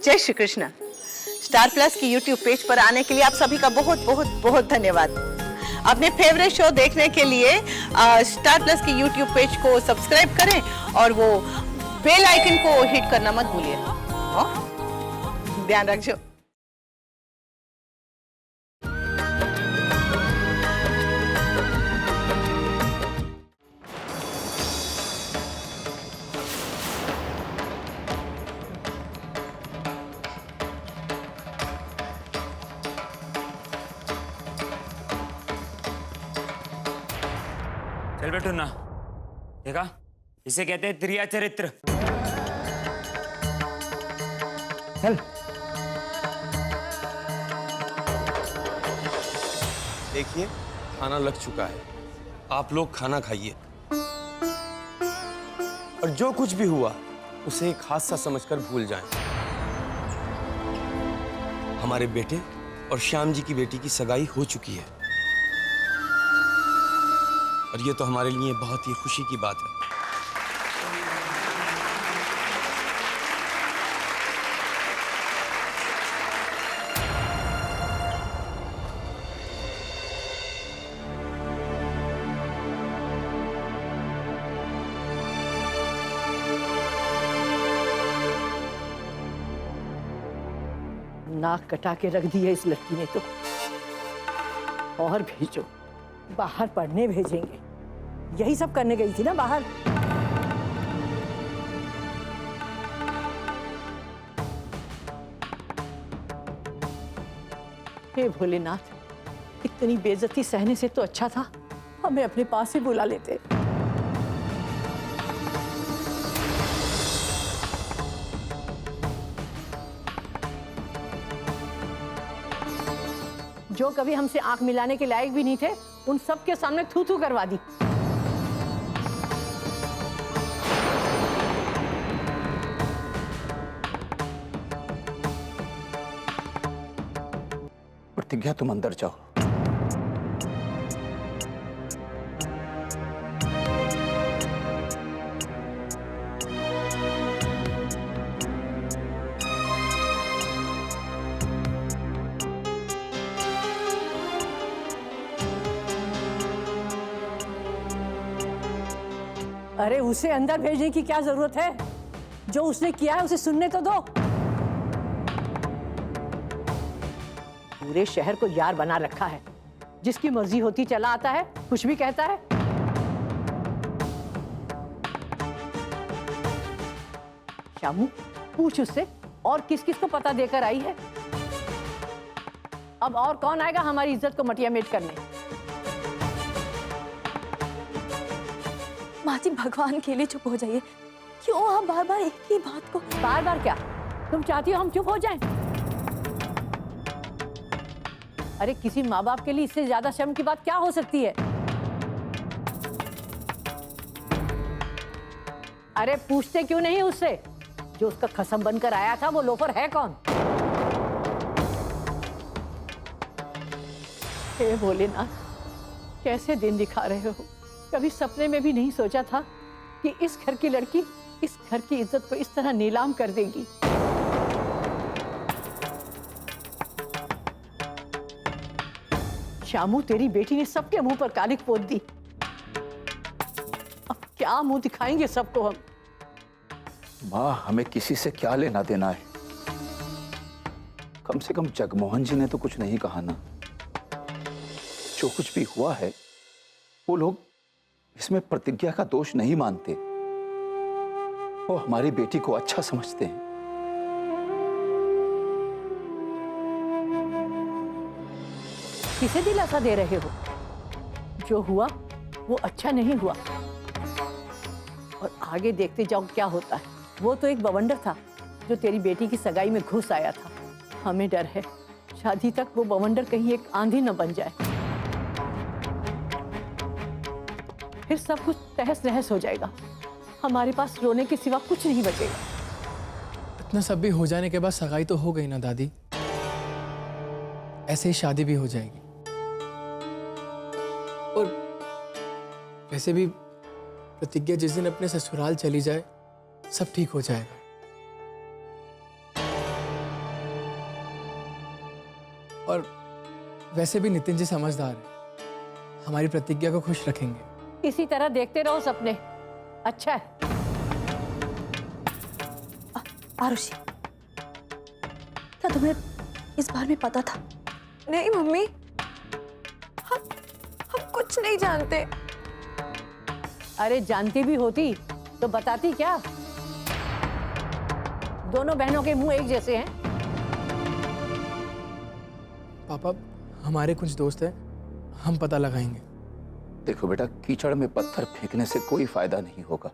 जय Shri Krishna. Star plus की YouTube page पर आने के लिए आप सभी का बहुत बहुत बहुत धन्यवाद। अपने फेवरेट शो देखने के लिए स्टार प्लस की यूट्यूब पेज को सब्सक्राइब करें और वो बेल आइकन को हिट करना मत भूलिए। ध्यान रखिए। चल बैठो ना, देखा इसे कहते हैं त्रिया चरित्र। चल। देखिए खाना लग चुका है, आप लोग खाना खाइए और जो कुछ भी हुआ उसे एक हादसा समझकर भूल जाएं। हमारे बेटे और श्याम जी की बेटी की सगाई हो चुकी है और ये तो हमारे लिए बहुत ही खुशी की बात है। नाक कटा के रख दी है इस लड़की ने तो। और भेजो, बाहर पढ़ने भेजेंगे। यही सब करने गई थी ना बाहर। हे भोलेनाथ, इतनी बेइज्जती सहने से तो अच्छा था हमें अपने पास ही बुला लेते। जो कभी हमसे आंख मिलाने के लायक भी नहीं थे, उन सब के सामने थू थू करवा दी। प्रतिज्ञा, तुम अंदर जाओ। अरे उसे अंदर भेजने की क्या जरूरत है? जो उसने किया है उसे सुनने तो दो। पूरे शहर को यार बना रखा है, जिसकी मर्जी होती चला आता है, कुछ भी कहता है। श्यामू, पूछ उससे और किस किस को पता देकर आई है। अब और कौन आएगा हमारी इज्जत को मटिया मेट करने? माँ जी, भगवान के लिए चुप हो जाइए। क्यों आप बार बार एक ही बात को? बार बार क्या? तुम चाहती हो हम चुप हो जाएं? अरे किसी माँ बाप के लिए इससे ज्यादा शर्म की बात क्या हो सकती है? अरे पूछते क्यों नहीं उससे? जो उसका खसम बनकर आया था वो लोफर है कौन? हे भोलेनाथ, कैसे दिन दिखा रहे हो। कभी सपने में भी नहीं सोचा था कि इस घर की लड़की इस घर की इज्जत को इस तरह नीलाम कर देगी। श्यामू, तेरी बेटी ने सबके मुंह पर कालिक पोत दी। अब क्या मुंह दिखाएंगे सबको हम? माँ, हमें किसी से क्या लेना देना है? कम से कम जगमोहन जी ने तो कुछ नहीं कहा ना। जो कुछ भी हुआ है वो लोग इसमें प्रतिज्ञा का दोष नहीं मानते। वो हमारी बेटी को अच्छा समझते हैं। किसे दिलासा दे रहे हो? जो हुआ वो अच्छा नहीं हुआ और आगे देखते जाओ क्या होता है। वो तो एक बवंडर था जो तेरी बेटी की सगाई में घुस आया था। हमें डर है शादी तक वो बवंडर कहीं एक आंधी न बन जाए, फिर सब कुछ तहस नहस हो जाएगा। हमारे पास रोने के सिवा कुछ नहीं बचेगा। इतना सब भी हो जाने के बाद सगाई तो हो गई ना दादी, ऐसे ही शादी भी हो जाएगी। और वैसे भी प्रतिज्ञा जिस दिन अपने ससुराल चली जाए सब ठीक हो जाएगा। और वैसे भी नितिन जी समझदार है, हमारी प्रतिज्ञा को खुश रखेंगे। इसी तरह देखते रहो सपने। अच्छा है। आरुषि, क्या तुम्हें इस बारे में पता था? नहीं मम्मी, हम कुछ नहीं जानते। अरे जानती भी होती तो बताती क्या? दोनों बहनों के मुंह एक जैसे हैं। पापा, हमारे कुछ दोस्त हैं, हम पता लगाएंगे। देखो बेटा, कीचड़ में पत्थर फेंकने से कोई फायदा नहीं होगा।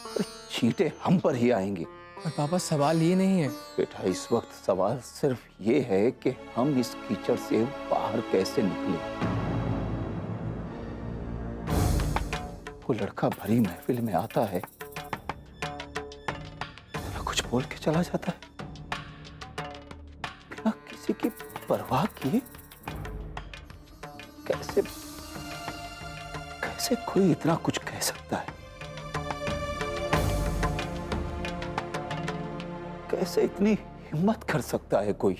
अरे चींटे हम पर ही आएंगे। और पापा, सवाल ये नहीं है। बेटा, इस वक्त सवाल सिर्फ ये है कि हम इस कीचड़ से बाहर कैसे निकले। वो लड़का भरी महफिल में आता है, बिना कुछ बोल के चला जाता है, बिना किसी की परवाह किए। कैसे कैसे कोई इतना कुछ कह सकता है? कैसे इतनी हिम्मत कर सकता है कोई?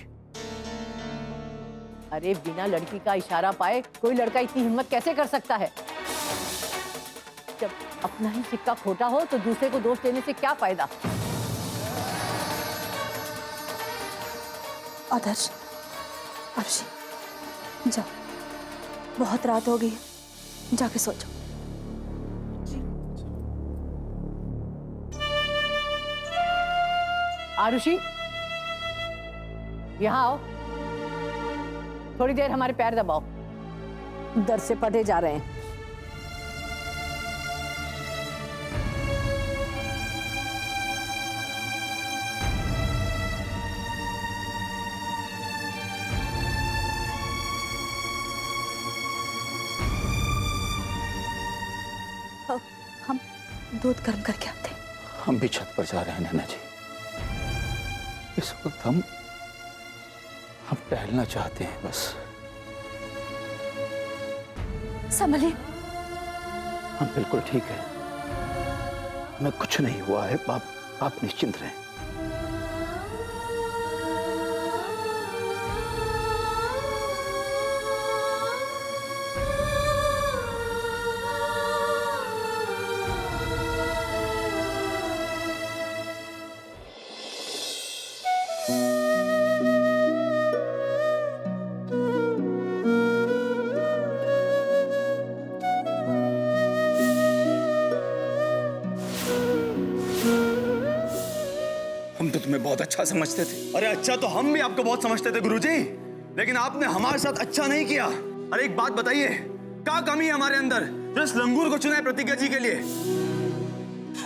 अरे बिना लड़की का इशारा पाए कोई लड़का इतनी हिम्मत कैसे कर सकता है? जब अपना ही सिक्का खोटा हो तो दूसरे को दोष देने से क्या फायदा? आदर्श, आरुषि, जाओ, बहुत रात हो गई है, जाके सो जाओ। आरुषि, यहाँ आओ। थोड़ी देर हमारे पैर दबाओ, दर्द से पटे जा रहे हैं। हम दूध गर्म करके आते हैं। हम भी छत पर जा रहे हैं नैना जी। इस वक्त हम टहलना चाहते हैं बस। संभलिए। हम बिल्कुल ठीक है, हमें कुछ नहीं हुआ है। आप निश्चिंत रहें। हम तो तुम्हें बहुत अच्छा समझते थे। अरे अच्छा तो हम भी आपको बहुत समझते थे गुरुजी, लेकिन आपने हमारे साथ अच्छा नहीं किया। अरे एक बात बताइए, क्या कमी है हमारे अंदर जो इस लंगूर को चुना है प्रतिज्ञा जी के लिए?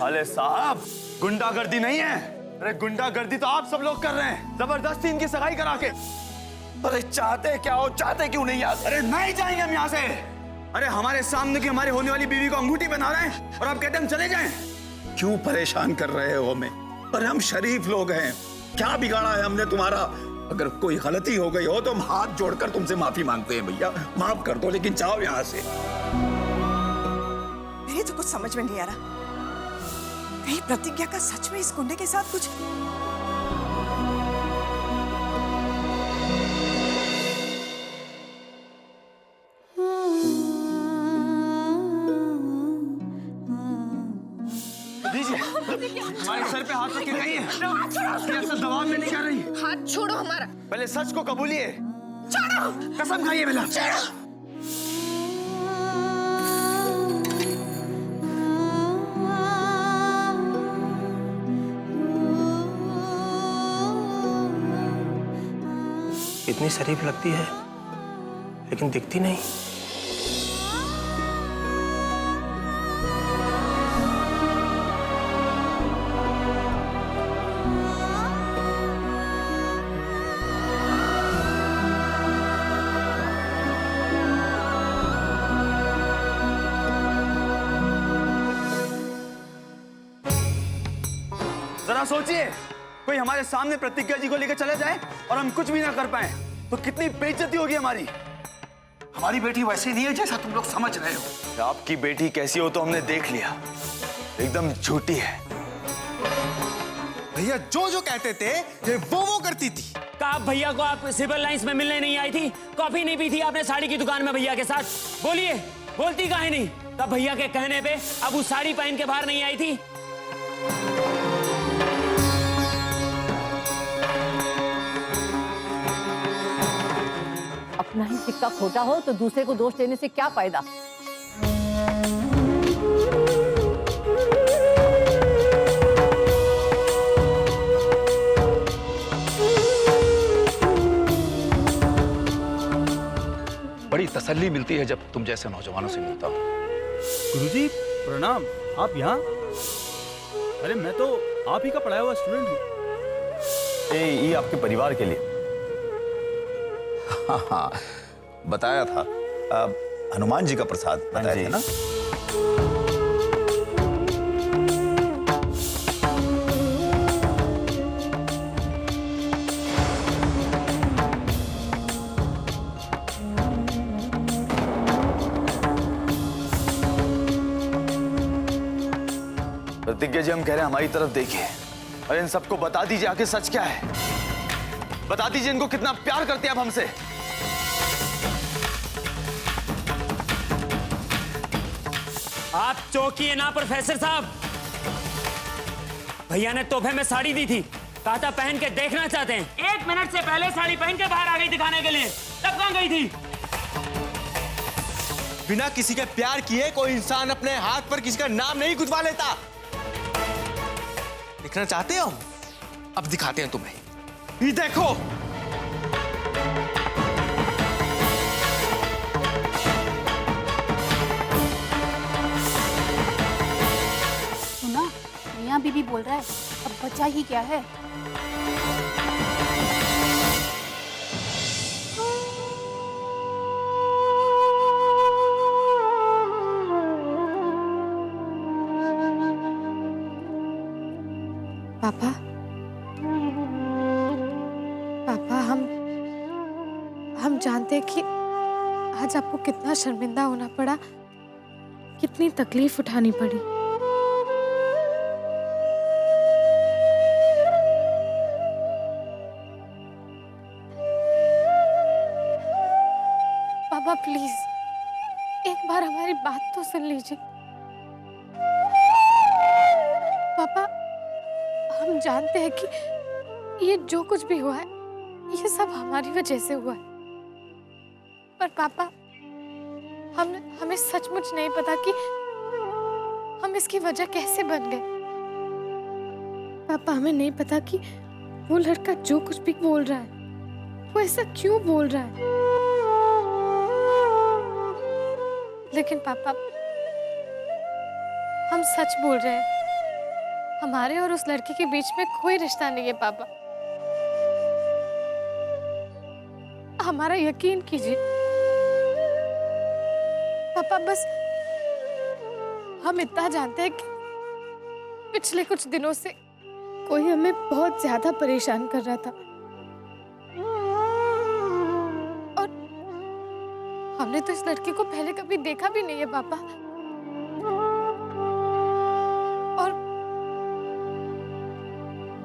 अरे साहब, गुंडागर्दी नहीं है। अरे गुंडागर्दी तो आप सब लोग कर रहे हैं, जबरदस्ती इनकी सगाई करा के। अरे चाहते क्या हो, चाहते क्यों नहीं यार? अरे नहीं जाएंगे हम यहाँ से। अरे हमारे सामने की हमारी होने वाली बीवी को अंगूठी पहना रहे हैं और आप कहते हैं हम चले जाएं। क्यों परेशान कर रहे हो हमें? अरे हम शरीफ लोग हैं, क्या बिगाड़ा है हमने तुम्हारा? अगर कोई गलती हो गई हो तो हम हाथ जोड़कर तुमसे माफी मांगते हैं भैया, माफ कर दो, लेकिन जाओ यहाँ से। मेरे तो कुछ समझ में नहीं आ रहा, कहीं प्रतिज्ञा का सच में इस गुंडे के साथ कुछ? हमारे सर पे हाथ रख के कहिए कि ऐसा दबाव में नहीं कर रही। हाथ छोड़ो हमारा। पहले सच को कबूलिए। छोड़ो। कसम खाइए पहले। इतनी शरीफ लगती है लेकिन दिखती नहीं। जरा सोचिए, कोई हमारे सामने प्रतिज्ञा जी को लेकर चले जाए और हम कुछ भी ना कर पाए तो कितनी बेइज्जती होगी हमारी। हमारी बेटी वैसी नहीं है जैसा तुम लोग समझ रहे हो। आपकी बेटी कैसी हो तो हमने देख लिया, एकदम झूठी है। भैया जो जो कहते थे ये वो करती थी। का भैया को आप सिविल लाइंस में मिलने नहीं आई थी? कॉफी नहीं पी थी आपने साड़ी की दुकान में भैया के साथ? बोलिए, बोलती काहे नहीं? तब भैया के कहने पे अब उस साड़ी पहन के बाहर नहीं आई थी? अपना ही सिक्का खोटा हो तो दूसरे को दोष देने से क्या फायदा? बड़ी तसल्ली मिलती है जब तुम जैसे नौजवानों से मिलता हूँ। गुरुजी प्रणाम। आप यहाँ? अरे मैं तो आप ही का पढ़ाया हुआ स्टूडेंट हूँ। ये आपके परिवार के लिए। हाँ, बताया था। हनुमान जी का प्रसाद बताया था ना? प्रतिज्ञा जी, हम कह रहे हैं हमारी तरफ देखिए और इन सबको बता दीजिए आखिर सच क्या है। बता दीजिए इनको कितना प्यार करते हैं आप हमसे। आप चौंकिए ना प्रोफेसर साहब। भैया ने तोहफे में साड़ी दी थी, कहा था पहन के देखना चाहते हैं। 1 मिनट से पहले साड़ी पहन के बाहर आ गई दिखाने के लिए, तब कहां गई थी? बिना किसी के प्यार किए कोई इंसान अपने हाथ पर किसी का नाम नहीं गुदवा लेता। देखना चाहते हो? अब दिखाते हैं तुम्हें। ये देखो। सुना, मियां बीबी बोल रहा है, अब बचा ही क्या है। पापा, पापा, हम जानते हैं कि आज आपको कितना शर्मिंदा होना पड़ा, कितनी तकलीफ उठानी पड़ी। पापा प्लीज एक बार हमारी बात तो सुन लीजिए। पापा, हम जानते हैं कि ये जो कुछ भी हुआ है ये सब हमारी वजह से हुआ है, पर पापा हमें सचमुच नहीं पता कि हम इसकी वजह कैसे बन गए। पापा, हमें नहीं पता कि वो लड़का जो कुछ भी बोल रहा है वो ऐसा क्यों बोल रहा है। लेकिन पापा, हम सच बोल रहे हैं, हमारे और उस लड़की के बीच में कोई रिश्ता नहीं है। पापा, हमारा यकीन कीजिए। पापा, बस हम इतना जानते हैं कि पिछले कुछ दिनों से कोई हमें बहुत ज्यादा परेशान कर रहा था और हमने तो इस लड़की को पहले कभी देखा भी नहीं है पापा।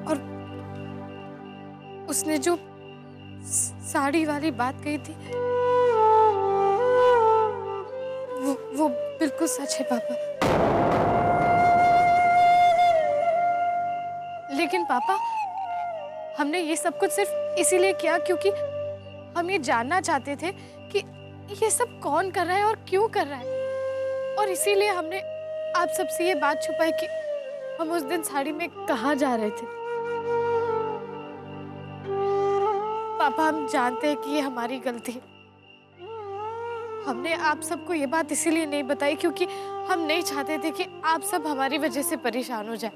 और उसने जो साड़ी वाली बात कही थी वो बिल्कुल सच है पापा। लेकिन पापा, हमने ये सब कुछ सिर्फ इसीलिए किया क्योंकि हम ये जानना चाहते थे कि ये सब कौन कर रहा है और क्यों कर रहा है, और इसीलिए हमने आप सबसे ये बात छुपाई कि हम उस दिन साड़ी में कहाँ जा रहे थे। पापा, हम जानते हैं कि ये हमारी गलती है। हमने आप सबको ये बात इसीलिए नहीं बताई क्योंकि हम नहीं चाहते थे कि आप सब हमारी वजह से परेशान हो जाए।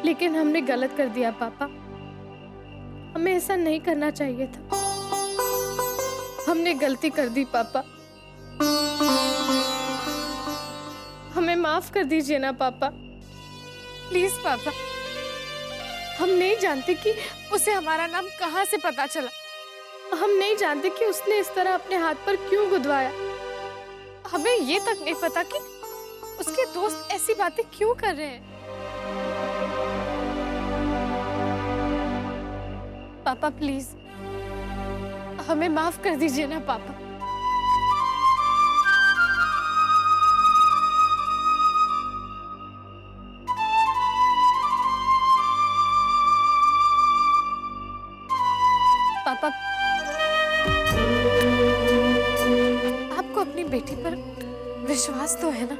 लेकिन हमने गलत कर दिया पापा, हमें ऐसा नहीं करना चाहिए था। हमने गलती कर दी पापा, हमें माफ कर दीजिए ना पापा, प्लीज पापा। हम नहीं जानते कि उसे हमारा नाम कहाँ से पता चला, हम नहीं जानते कि उसने इस तरह अपने हाथ पर क्यों गुदवाया। हमें ये तक नहीं पता कि उसके दोस्त ऐसी बातें क्यों कर रहे हैं। पापा प्लीज हमें माफ कर दीजिए ना पापा। पापा आपको अपनी बेटी पर विश्वास तो है ना?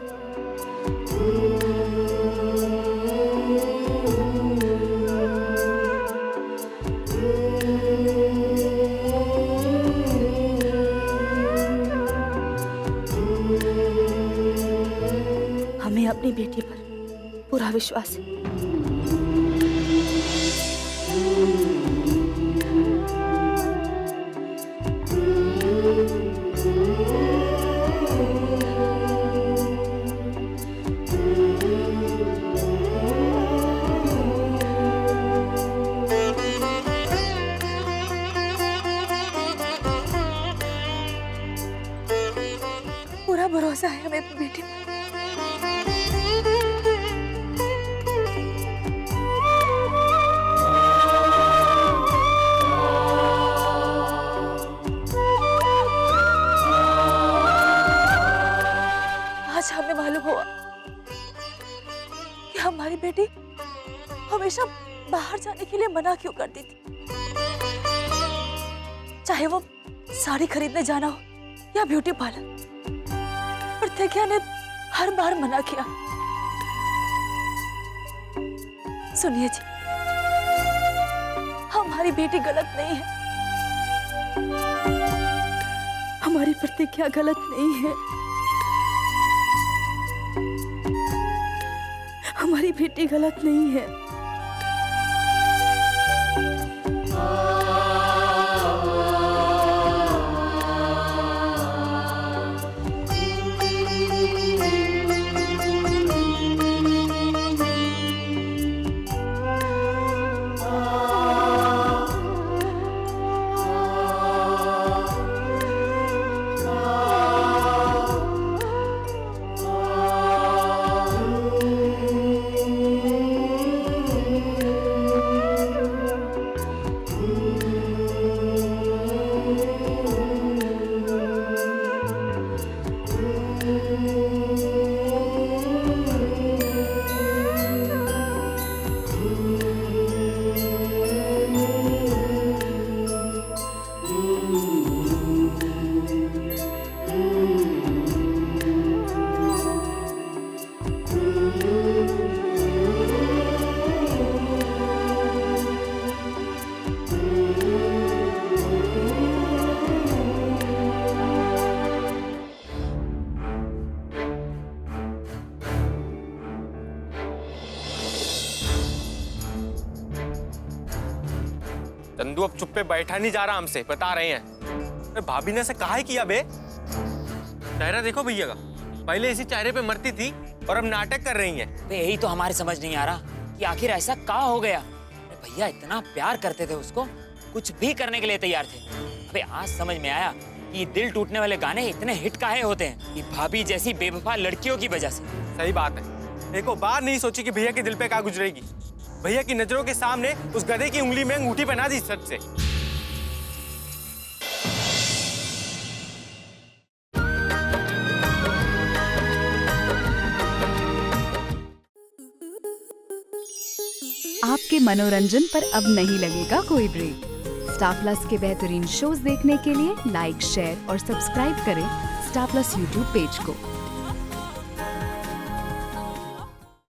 हमें अपनी बेटी पर पूरा विश्वास है। पूरा भरोसा है हमें अपनी बेटी पर। आज हमें मालूम हुआ कि हमारी बेटी हमेशा बाहर जाने के लिए मना क्यों करती थी। चाहे वो साड़ी खरीदने जाना हो या ब्यूटी पार्लर, प्रतिज्ञा ने हर बार मना किया। सुनिए जी, हमारी बेटी गलत नहीं है, हमारी प्रतिज्ञा गलत नहीं है, हमारी बेटी गलत नहीं है। चंदू अब चुप पे बैठा नहीं जा रहा, हमसे बता रहे हैं। अरे भाभी ने ऐसे कहा है किया बे? चेहरा देखो भैया का, पहले इसी चेहरे पे मरती थी और अब नाटक कर रही हैं। यही तो हमारे समझ नहीं आ रहा कि आखिर ऐसा क्या हो गया। भैया इतना प्यार करते थे उसको, कुछ भी करने के लिए तैयार थे। अबे आज समझ में आया कि दिल टूटने वाले गाने इतने हिट काहे होते हैं, कि भाभी जैसी बेवफा लड़कियों की वजह से। सही बात है, एको बार नहीं सोची कि भैया के दिल पे क्या गुजरेगी। भैया की नजरों के सामने उस गधे की उंगली में अंगूठी पहना दी सच से। आपके मनोरंजन पर अब नहीं लगेगा कोई ब्रेक। स्टार प्लस के बेहतरीन शोज देखने के लिए लाइक, शेयर और सब्सक्राइब करें स्टार प्लस यूट्यूब पेज को।